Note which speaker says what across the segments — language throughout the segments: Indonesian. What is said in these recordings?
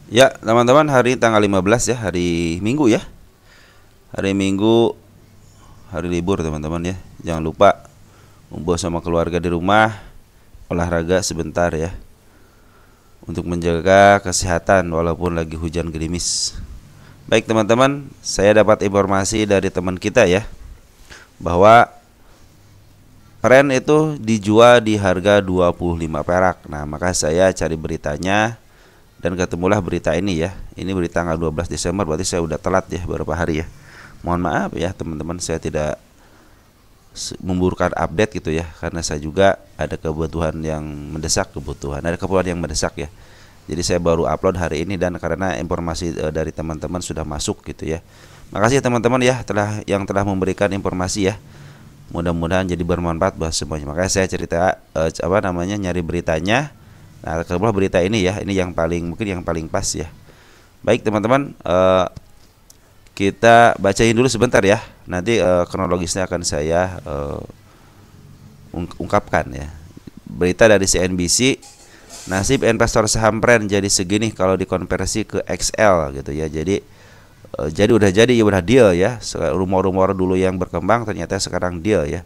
Speaker 1: Ya, teman-teman, hari tanggal 15 ya, hari Minggu ya. Hari Minggu, hari libur teman-teman ya. Jangan lupa ngumpul sama keluarga di rumah, olahraga sebentar ya, untuk menjaga kesehatan walaupun lagi hujan gerimis. Baik teman-teman, saya dapat informasi dari teman kita ya, bahwa pren itu dijual di harga 25 perak. Nah, maka saya cari beritanya dan ketemulah berita ini ya. Ini berita tanggal 12 Desember, berarti saya udah telat ya beberapa hari ya. Mohon maaf ya teman-teman, saya tidak memburukan update gitu ya, karena saya juga ada kebutuhan yang mendesak, ada keperluan yang mendesak ya. Jadi saya baru upload hari ini dan karena informasi dari teman-teman sudah masuk gitu ya. Makasih teman-teman ya telah memberikan informasi ya. Mudah-mudahan jadi bermanfaat buat semuanya. Makanya saya cerita nyari beritanya. Nah, kebetulan berita ini ya, ini yang paling pas ya. Baik teman-teman, kita bacain dulu sebentar ya. Nanti kronologisnya akan saya ungkapkan ya. Berita dari CNBC, nasib investor saham Pren jadi segini kalau dikonversi ke XL gitu ya. Jadi udah deal ya. Rumor-rumor dulu yang berkembang ternyata sekarang deal ya.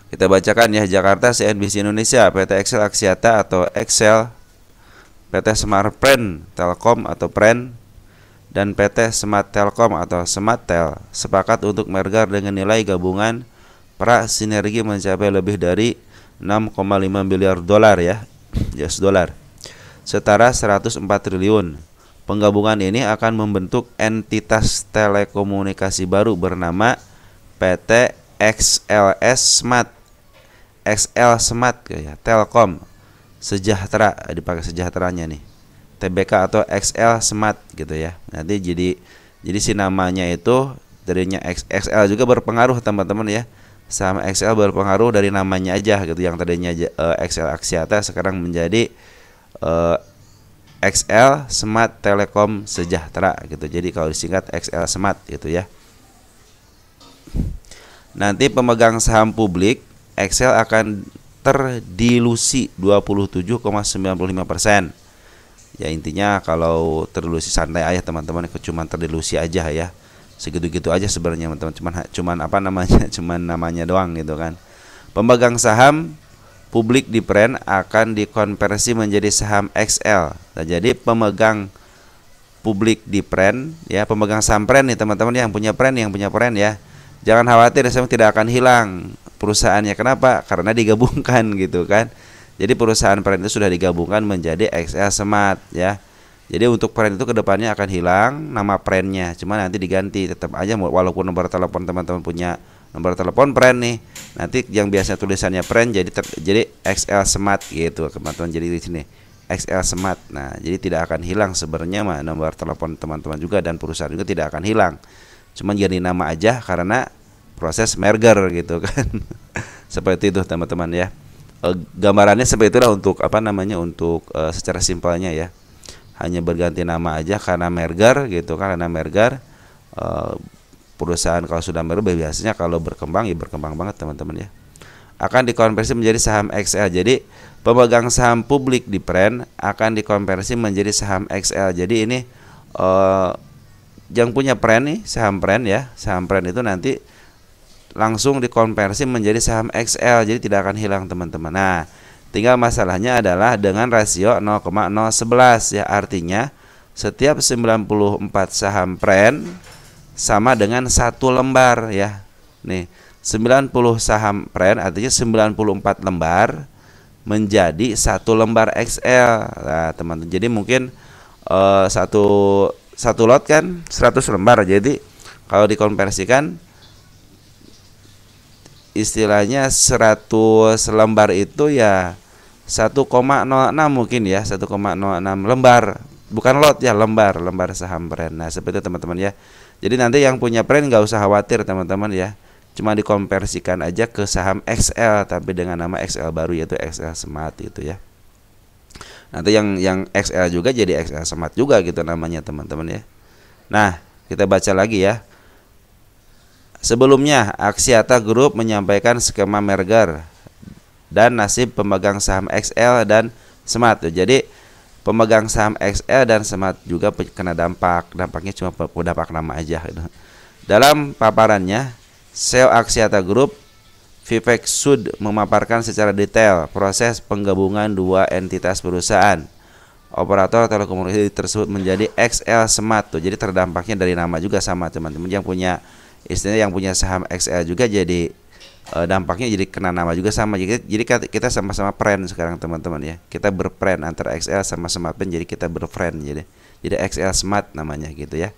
Speaker 1: Kita bacakan ya. Jakarta, CNBC Indonesia, PT Excel Axiata atau Excel, PT Smart Pren Telkom atau Pren, dan PT Smart Telkom atau Smarttel sepakat untuk merger dengan nilai gabungan pra-sinergi mencapai lebih dari 6,5 miliar dolar ya, US dollar, setara 104 triliun. Penggabungan ini akan membentuk entitas telekomunikasi baru bernama PT XLS Smart, XL Smart ya, Telkom Sejahtera, dipakai sejahteranya nih, TBK atau XL Smart gitu ya. Nanti jadi si namanya itu darinya XL juga berpengaruh teman-teman ya. Saham XL berpengaruh dari namanya aja gitu, yang tadinya XL Axiata sekarang menjadi XL Smart Telekom Sejahtera gitu. Jadi kalau disingkat XL Smart gitu ya. Nanti pemegang saham publik Excel akan terdilusi 27,95%. Ya intinya kalau terdilusi santai aja teman-teman, cuma terdilusi aja ya. Segitu-gitu aja sebenarnya teman-teman, cuman cuman namanya doang gitu kan. Pemegang saham publik di Pren akan dikonversi menjadi saham XL. Nah, jadi pemegang publik di Pren ya, pemegang saham Pren nih teman-teman, yang punya Pren ya. Jangan khawatir, saham tidak akan hilang perusahaannya. Kenapa? Karena digabungkan gitu kan. Jadi perusahaan Pren itu sudah digabungkan menjadi XL Smart ya. Jadi untuk Pren itu kedepannya akan hilang nama Prennya, cuma nanti diganti tetap aja, walaupun nomor telepon teman-teman punya nomor telepon Pren nih, nanti yang biasa tulisannya Pren jadi XL Smart gitu teman-teman. Jadi di sini XL Smart. Nah, jadi tidak akan hilang sebenarnya nomor telepon teman-teman juga, dan perusahaan juga tidak akan hilang. Cuma jadi nama aja karena proses merger gitu kan. Seperti itu teman-teman ya. Gambarannya seperti itulah untuk untuk secara simpelnya ya. Hanya berganti nama aja karena merger gitu kan, karena merger perusahaan kalau sudah merger biasanya kalau berkembang ya berkembang banget teman-teman ya. Akan dikonversi menjadi saham XL. Jadi pemegang saham publik di Pren akan dikonversi menjadi saham XL. Jadi ini yang punya Pren nih, saham Pren ya, saham Pren itu nanti langsung dikonversi menjadi saham XL, jadi tidak akan hilang teman-teman. Nah, tinggal masalahnya adalah dengan rasio 0,011 ya, artinya setiap 94 saham Pren sama dengan satu lembar ya. Nih, 90 saham Pren artinya 94 lembar menjadi satu lembar XL. Nah, teman-teman, jadi mungkin satu lot kan 100 lembar. Jadi kalau dikonversikan istilahnya 100 lembar itu ya 1,06 mungkin ya, 1,06 lembar, bukan lot ya, lembar saham Pren. Nah, seperti itu teman-teman ya. Jadi nanti yang punya Pren nggak usah khawatir teman-teman ya, cuma dikonversikan aja ke saham XL tapi dengan nama XL baru, yaitu XL Smart gitu ya. Nanti yang XL juga jadi XL Smart juga gitu namanya teman-teman ya. Nah, kita baca lagi ya. Sebelumnya, Axiata Group menyampaikan skema merger dan nasib pemegang saham XL dan Smart. Jadi Pemegang saham XL dan Smart juga kena dampaknya cuma dampak nama aja gitu. Dalam paparannya, CEO Axiata Group Vivek Sood memaparkan secara detail proses penggabungan dua entitas perusahaan. Operator telekomunikasi tersebut menjadi XL Smart tuh. Jadi terdampaknya dari nama juga sama teman-teman. Yang punya istilahnya yang punya saham XL juga jadi dampaknya jadi kena nama juga sama. Jadi kita sama-sama friend sekarang teman-teman ya. Kita berfriend antara XL sama Smart Pen, jadi kita berfriend jadi XL Smart namanya gitu ya.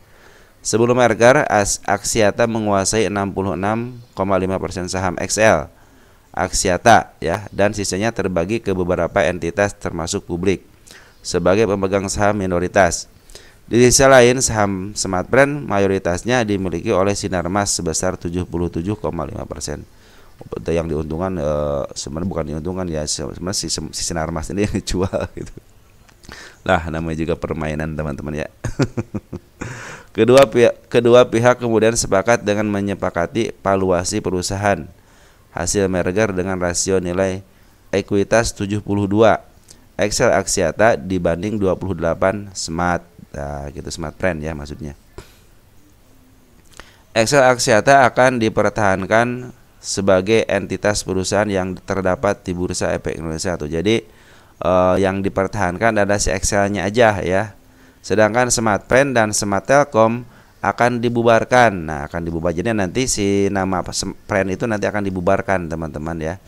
Speaker 1: Sebelum merger, Axiata menguasai 66,5% saham XL Axiata ya, dan sisanya terbagi ke beberapa entitas termasuk publik sebagai pemegang saham minoritas. Di sisi lain, saham Smart Brand mayoritasnya dimiliki oleh Sinarmas sebesar 77,5%. Yang diuntungkan sebenarnya bukan diuntungkan ya, sebenarnya si Sinarmas ini yang dijual gitu. Lah namanya juga permainan teman-teman ya. Kedua pihak kemudian sepakat dengan menyepakati valuasi perusahaan hasil merger dengan rasio nilai ekuitas 72 XL Axiata dibanding 28 Smart. Nah, gitu Smart Brand ya maksudnya. XL Axiata akan dipertahankan sebagai entitas perusahaan yang terdapat di Bursa Efek Indonesia tuh. Jadi yang dipertahankan ada si XL-nya aja ya. Sedangkan Smart Brand dan Smart Telkom akan dibubarkan. Nah, akan dibubar. Jadi nanti si nama Brand itu nanti akan dibubarkan, teman-teman ya.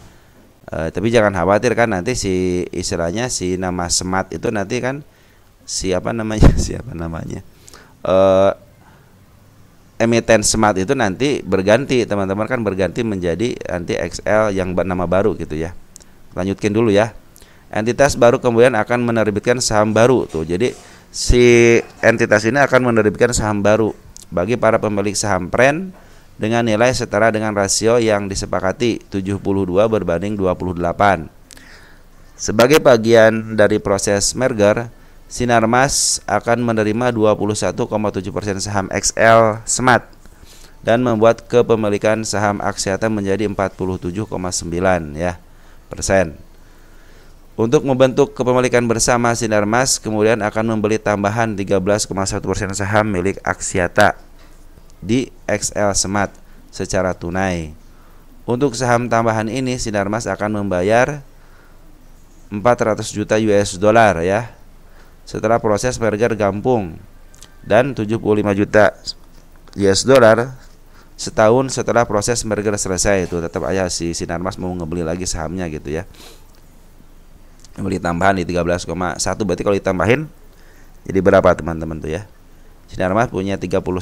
Speaker 1: Tapi jangan khawatir kan, nanti si istilahnya si nama Smart itu nanti kan siapa namanya? Emiten Smart itu nanti berganti, teman-teman kan berganti menjadi nanti XL yang nama baru gitu ya. Lanjutkan dulu ya. Entitas baru kemudian akan menerbitkan saham baru tuh. Jadi si entitas ini akan menerbitkan saham baru bagi para pemilik saham Brand dengan nilai setara dengan rasio yang disepakati 72 berbanding 28. Sebagai bagian dari proses merger, Sinarmas akan menerima 21,7% saham XL Smart dan membuat kepemilikan saham Axiata menjadi 47,9 ya persen. Untuk membentuk kepemilikan bersama, Sinarmas kemudian akan membeli tambahan 13,1% saham milik Axiata di XL Smart secara tunai. Untuk saham tambahan ini, Sinarmas akan membayar 400 juta US dollar ya setelah proses merger rampung, dan 75 juta US dollar setahun setelah proses merger selesai. Itu tetap aja si Sinarmas mau ngebeli lagi sahamnya gitu ya. Beli tambahan di 13,1, berarti kalau ditambahin jadi berapa teman-teman tuh ya. Sinarmas punya 21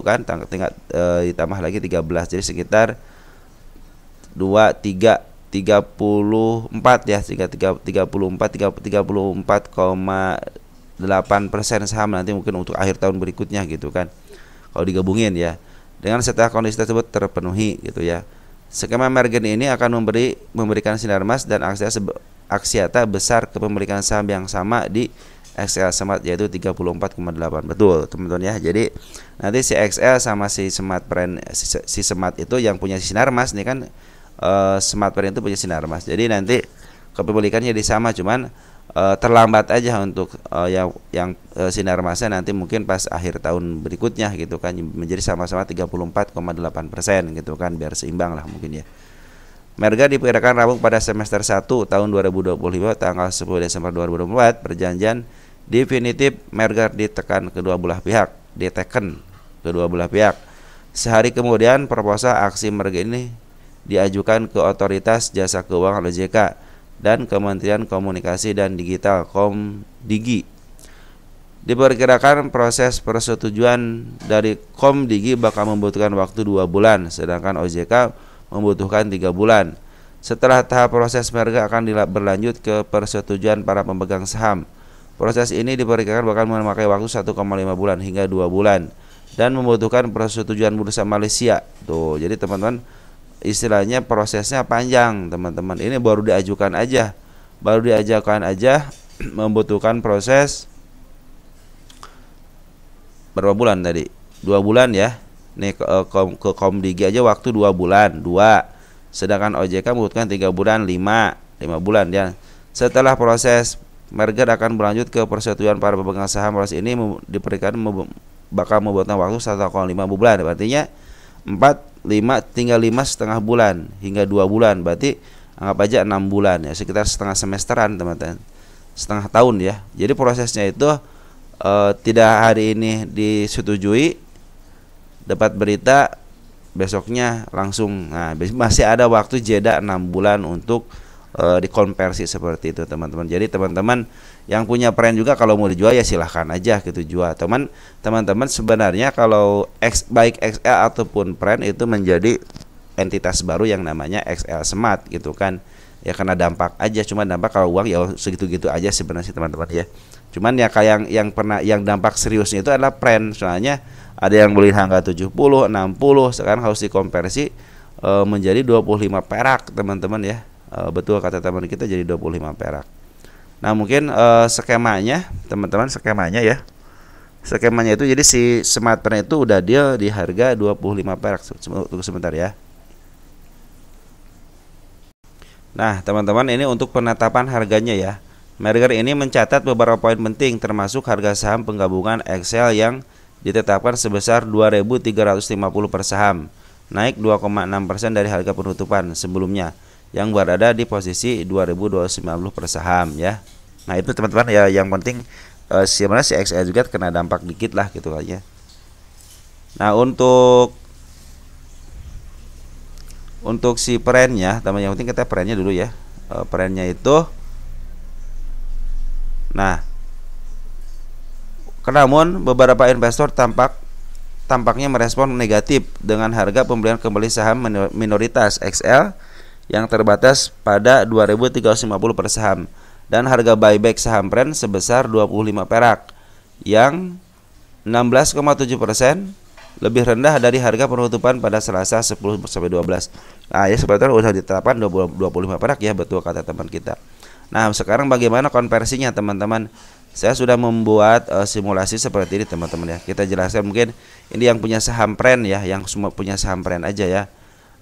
Speaker 1: kan, tinggal ditambah lagi 13, jadi sekitar 34 ya, 34,8% saham nanti mungkin untuk akhir tahun berikutnya gitu kan. Kalau digabungin ya. Dengan setelah kondisi tersebut terpenuhi gitu ya. Skema merger ini akan memberikan Sinarmas dan Axiata besar kepemilikan saham yang sama di XL Smart, yaitu 34,8. Betul teman-teman ya. Jadi nanti si XL sama si Smart Brand, si Smart itu yang punya Sinarmas nih kan, Smart Brand itu punya Sinarmas. Jadi nanti kepemilikannya jadi sama, cuman terlambat aja untuk yang Sinarmasnya nanti mungkin pas akhir tahun berikutnya gitu kan, menjadi sama-sama 34,8% gitu kan, biar seimbang lah mungkin ya. Merger diperkirakan rampung pada semester 1 tahun 2025 tanggal 10 Desember 2024. Perjanjian definitif merger diteken kedua belah pihak. Sehari kemudian proposal aksi merger ini diajukan ke Otoritas Jasa Keuangan OJK dan Kementerian Komunikasi dan Digital Komdigi. Diperkirakan proses persetujuan dari Komdigi bakal membutuhkan waktu 2 bulan, sedangkan OJK membutuhkan 3 bulan. Setelah tahap proses merger akan berlanjut ke persetujuan para pemegang saham. Proses ini diperkirakan bakal memakai waktu 1,5 bulan hingga 2 bulan dan membutuhkan persetujuan Bursa Malaysia. Tuh, jadi teman-teman istilahnya prosesnya panjang, teman-teman. Ini baru diajukan aja membutuhkan proses berapa bulan tadi? 2 bulan ya. Nih ke Komdigi aja waktu 2 bulan, 2. Sedangkan OJK membutuhkan 3 bulan, 5 bulan ya. Setelah proses merger akan berlanjut ke persetujuan para pemegang saham. Proses ini diperkirakan bakal membutuhkan waktu 1,5 bulan. Artinya 4, 5, tinggal 5,5 bulan hingga 2 bulan. Berarti anggap aja 6 bulan ya, sekitar setengah semesteran teman-teman, setengah tahun ya. Jadi prosesnya itu tidak hari ini disetujui, dapat berita besoknya langsung. Nah, masih ada waktu jeda 6 bulan untuk dikonversi seperti itu teman-teman. Jadi teman-teman yang punya brand juga kalau mau dijual ya silahkan aja gitu jual. Teman-teman sebenarnya kalau baik XL ataupun brand itu menjadi entitas baru yang namanya XL Smart gitu kan. Ya karena dampak aja, cuma dampak kalau uang ya segitu-gitu aja sebenarnya teman-teman ya. Cuman ya kayak yang dampak seriusnya itu adalah brand. Soalnya ada yang beli harga 70, 60, sekarang harus dikonversi menjadi 25 perak teman-teman ya. Betul kata teman kita, jadi 25 perak. Nah mungkin skemanya teman-teman, skemanya ya, skemanya itu jadi si Smart Brand itu udah dia di harga 25 perak. Tunggu sebentar ya. Nah teman-teman, ini untuk penetapan harganya ya. Merger ini mencatat beberapa poin penting, termasuk harga saham penggabungan XL yang ditetapkan sebesar 2.350 per saham, naik 2,6% dari harga penutupan sebelumnya yang berada di posisi 2.290 per saham ya. Nah itu teman-teman ya, yang penting sebenarnya si XL juga kena dampak dikit lah gitu aja. Nah untuk si perennya teman, yang penting kita perennya dulu ya. Perennya itu, nah namun beberapa investor tampaknya merespon negatif dengan harga pembelian kembali saham minoritas XL yang terbatas pada 2.350 per saham dan harga buyback saham brand sebesar 25 perak yang 16,7% lebih rendah dari harga penutupan pada Selasa 10-12. Nah ya sebetulnya udah ditetapkan 25 perak ya, betul kata teman kita. Nah sekarang bagaimana konversinya teman-teman? Saya sudah membuat simulasi seperti ini teman-teman ya. Kita jelaskan mungkin ini yang punya saham brand ya, yang semua punya saham brand aja ya.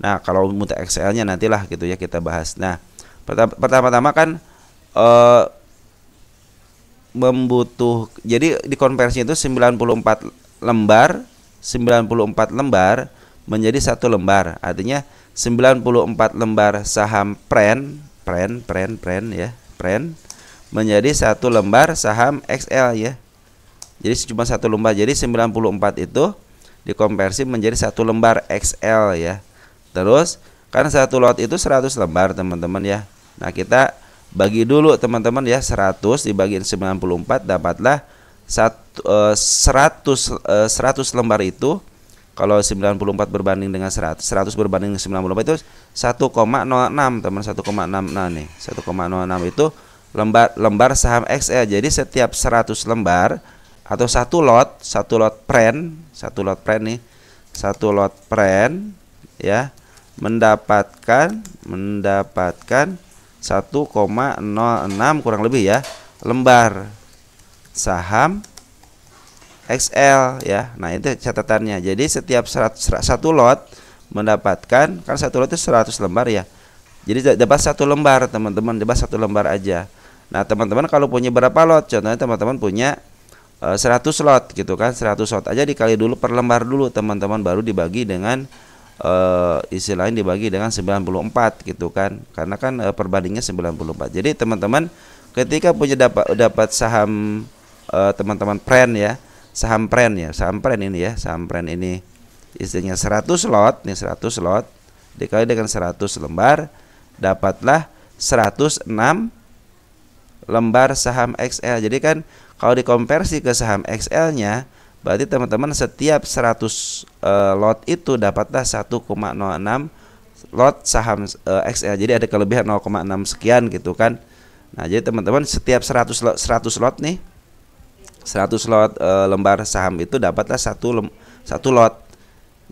Speaker 1: Nah kalau multi XL-nya nantilah gitu ya kita bahas. Nah pertama-tama kan jadi dikonversi itu 94 lembar menjadi 1 lembar. Artinya 94 lembar saham brand ya, brand menjadi 1 lembar saham XL ya. Jadi cuma 1 lembar. Jadi 94 itu dikonversi menjadi 1 lembar XL ya. Terus kan 1 lot itu 100 lembar teman-teman ya. Nah kita bagi dulu teman-teman ya, 100 dibagi 94 dapatlah 100 lembar itu. Kalau 94 berbanding dengan 100 berbanding dengan 94 itu 1,06 teman, 1,66 nih. 1,06 itu lembar saham XL. Jadi setiap 100 lembar atau 1 lot brand nih, 1 lot brand ya mendapatkan 1,06 kurang lebih ya lembar saham XL ya. Nah itu catatannya. Jadi setiap 1 lot mendapatkan, kan 1 lot itu 100 lembar ya. Jadi dapat 1 lembar teman-teman, dapat 1 lembar aja. Nah teman-teman kalau punya berapa lot, contohnya teman-teman punya 100 lot gitu kan, 100 lot aja dikali dulu per lembar dulu teman-teman, baru dibagi dengan istilahnya dibagi dengan 94 gitu kan, karena kan perbandingnya 94. Jadi teman-teman ketika punya dapat saham teman-teman brand ya, saham brand ini ya, saham brand ini istilahnya 100 lot nih, 100 lot dikali dengan 100 lembar dapatlah 106 lembar saham XL. Jadi kan kalau dikonversi ke saham XL-nya, berarti teman-teman setiap 100 lot itu dapatlah 1,06 lot saham XL. Jadi ada kelebihan 0,6 sekian gitu kan. Nah, jadi teman-teman setiap 100 lot nih, 100 lot lembar saham itu dapatlah 1 lot.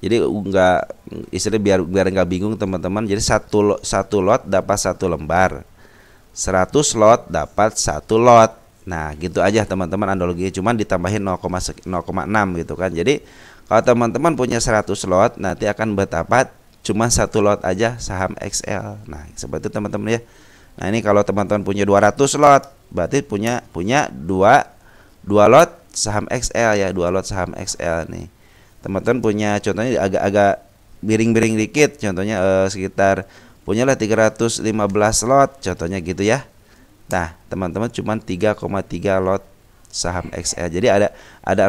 Speaker 1: Jadi enggak, istilahnya biar enggak bingung teman-teman. Jadi satu lot dapat 1 lembar. 100 lot dapat 1 lot. Nah, gitu aja teman-teman analoginya, cuman ditambahin 0,6 gitu kan. Jadi kalau teman-teman punya 100 lot, nanti akan berdapat cuma 1 lot aja saham XL. Nah, seperti itu teman-teman ya. Nah, ini kalau teman-teman punya 200 lot, berarti punya 2 lot saham XL ya, 2 lot saham XL nih. Teman-teman punya contohnya agak-agak miring-miring dikit, contohnya sekitar punyalah 315 lot, contohnya gitu ya. Nah, teman-teman cuma 3,3 lot saham XL. Jadi ada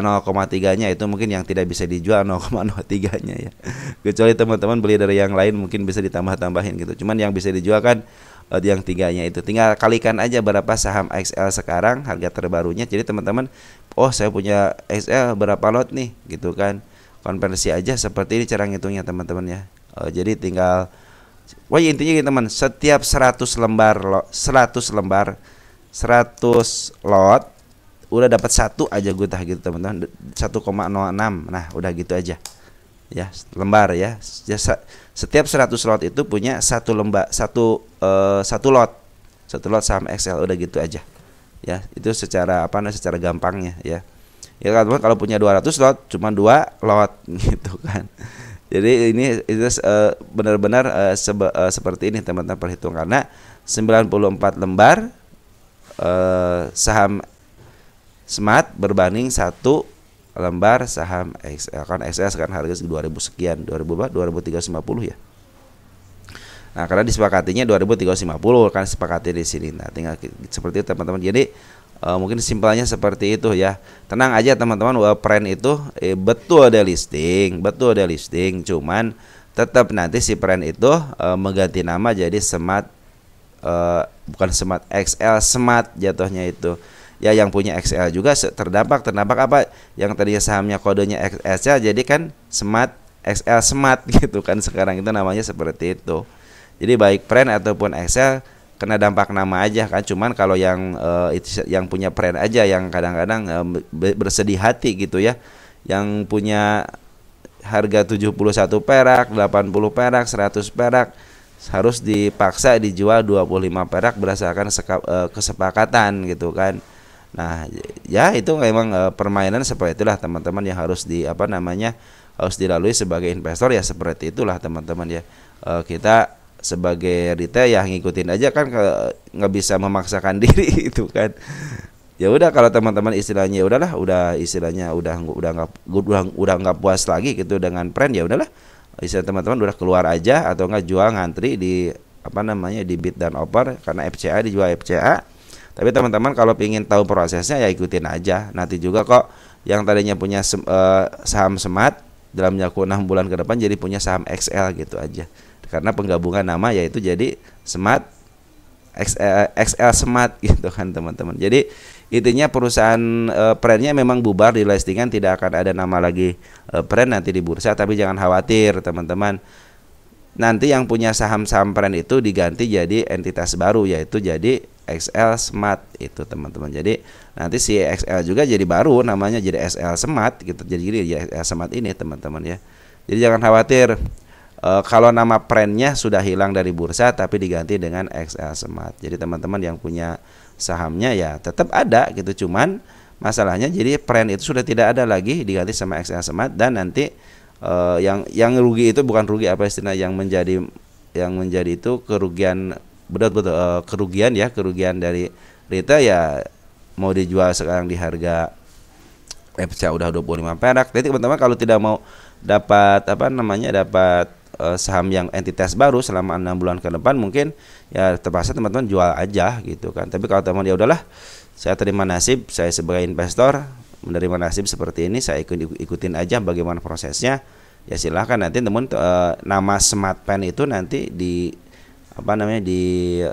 Speaker 1: 0,3-nya itu mungkin yang tidak bisa dijual 0,03-nya ya. Kecuali teman-teman beli dari yang lain mungkin bisa ditambah-tambahin gitu. Cuman yang bisa dijual kan yang 3-nya itu. Tinggal kalikan aja berapa saham XL sekarang harga terbarunya. Jadi teman-teman, oh saya punya XL berapa lot nih gitu kan. Konversi aja seperti ini cara ngitungnya teman-teman ya. Jadi tinggal intinya gitu teman, setiap 100 lembar 100 lot udah dapat satu aja gutah gitu teman-teman, 1,06. Nah, udah gitu aja. Ya, lembar ya. Setiap 100 lot itu punya satu lembar, satu lot. Satu lot saham XL, udah gitu aja. Ya, itu secara secara gampangnya ya. Ya teman-teman, kalau punya 200 lot cuma 2 lot gitu kan. Jadi ini itu benar-benar seperti ini teman-teman perhitungannya. 94 lembar saham Smart berbanding 1 lembar saham XL. Kan XL sekarang harga 2000 sekian, 2350 ya. Nah, karena disepakatinya 2350 kan sepakati di sini. Nah, tinggal seperti itu teman-teman. Jadi mungkin simpelnya seperti itu ya. Tenang aja teman-teman, Pren itu betul ada listing, cuman tetap nanti si Pren itu mengganti nama jadi Smart, bukan Smart XL, Smart jatuhnya itu. Ya, yang punya XL juga terdampak apa? Yang tadinya sahamnya kodenya XL jadi kan Smart XL Smart gitu kan, sekarang itu namanya seperti itu. Jadi baik Pren ataupun XL kena dampak nama aja kan. Cuman kalau yang yang punya Pren aja yang kadang-kadang bersedih hati gitu ya, yang punya harga 71 perak, 80 perak, 100 perak harus dipaksa dijual 25 perak berdasarkan kesepakatan gitu kan. Nah, ya itu memang permainan seperti itulah teman-teman yang harus harus dilalui sebagai investor ya, seperti itulah teman-teman ya. Kita sebagai retail ya ngikutin aja kan, nggak bisa memaksakan diri itu kan. Ya udah, kalau teman-teman istilahnya udah istilahnya udah nggak puas lagi gitu dengan Pren, ya udahlah istilah teman-teman udah keluar aja atau enggak jual ngantri di di bid dan offer, karena FCA dijual FCA. Tapi teman-teman kalau ingin tahu prosesnya ya ikutin aja. Nanti juga kok yang tadinya punya saham Smart dalam jangka 6 bulan ke depan jadi punya saham XL gitu aja. Karena penggabungan nama yaitu jadi Smart XL Smart gitu kan teman-teman. Jadi intinya perusahaan Prennya memang bubar, di listingan tidak akan ada nama lagi Pren nanti di bursa. Tapi jangan khawatir teman-teman, nanti yang punya saham-saham Pren itu diganti jadi entitas baru yaitu jadi XL Smart itu teman-teman. Jadi nanti si XL juga jadi baru namanya jadi SL Smart gitu. Jadi gini ya, XL Smart ini teman-teman ya. Jadi jangan khawatir kalau nama Prennya sudah hilang dari bursa tapi diganti dengan XL Smart. Jadi teman-teman yang punya sahamnya ya tetap ada gitu, cuman masalahnya jadi Pren itu sudah tidak ada lagi, diganti sama XL Smart. Dan nanti yang rugi itu bukan rugi yang menjadi itu kerugian, betul kerugian dari retail ya. Mau dijual sekarang di harga FCA udah 25 perak. Jadi teman-teman kalau tidak mau dapat dapat saham yang entitas baru selama 6 bulan ke depan, mungkin ya terpaksa teman-teman jual aja gitu kan. Tapi kalau teman ya udahlah, saya terima nasib, saya sebagai investor menerima nasib seperti ini, saya ikutin aja bagaimana prosesnya. Ya silahkan nanti teman nama Smart Pen itu nanti di di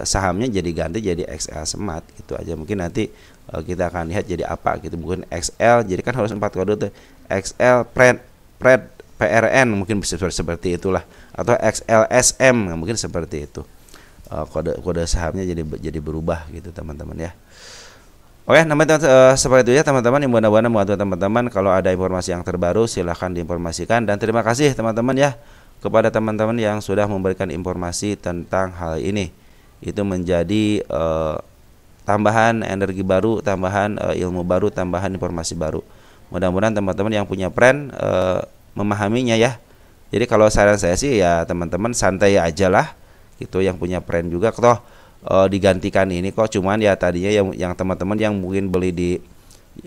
Speaker 1: sahamnya jadi ganti jadi XL Smart gitu aja. Mungkin nanti kita akan lihat jadi apa gitu. Mungkin XL jadi kan harus 4 kode tuh. XL PRN mungkin bisa seperti itulah, atau XLSM mungkin seperti itu. Kode sahamnya jadi berubah gitu teman-teman ya. Oke, seperti itu ya teman-teman. Yang mudah-mudahan membantu teman-teman. Kalau ada informasi yang terbaru silahkan diinformasikan, dan terima kasih teman-teman ya kepada teman-teman yang sudah memberikan informasi tentang hal ini. Itu menjadi tambahan energi baru, tambahan ilmu baru, tambahan informasi baru. Mudah-mudahan teman-teman yang punya Pren memahaminya ya. Jadi kalau saran saya sih ya teman-teman santai aja lah gitu, yang punya Pren juga toh digantikan ini kok, cuman ya tadinya yang teman-teman yang mungkin beli di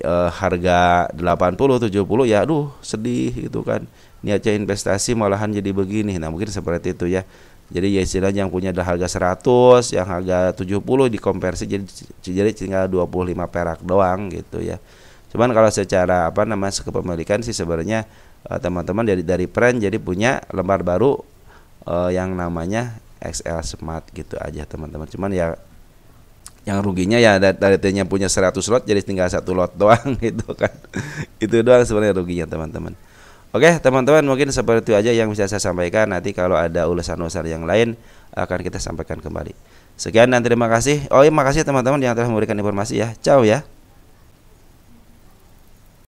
Speaker 1: harga 80 70 ya aduh sedih gitu kan, niatnya investasi malahan jadi begini. Nah mungkin seperti itu ya. Jadi ya istilahnya yang punya harga 100, yang harga 70 dikonversi jadi tinggal 25 perak doang gitu ya. Cuman kalau secara apa namanya kepemilikan sih sebenarnya teman-teman dari brand jadi punya lembar baru yang namanya XL Smart gitu aja teman-teman. Cuman ya yang ruginya ya dari tadinya punya 100 lot jadi tinggal 1 lot doang gitu kan. Itu doang sebenarnya ruginya teman-teman. Oke teman-teman, mungkin seperti itu aja yang bisa saya sampaikan. Nanti kalau ada ulasan-ulasan yang lain akan kita sampaikan kembali. Sekian dan terima kasih. Oh iya makasih teman-teman yang telah memberikan informasi ya. Ciao ya.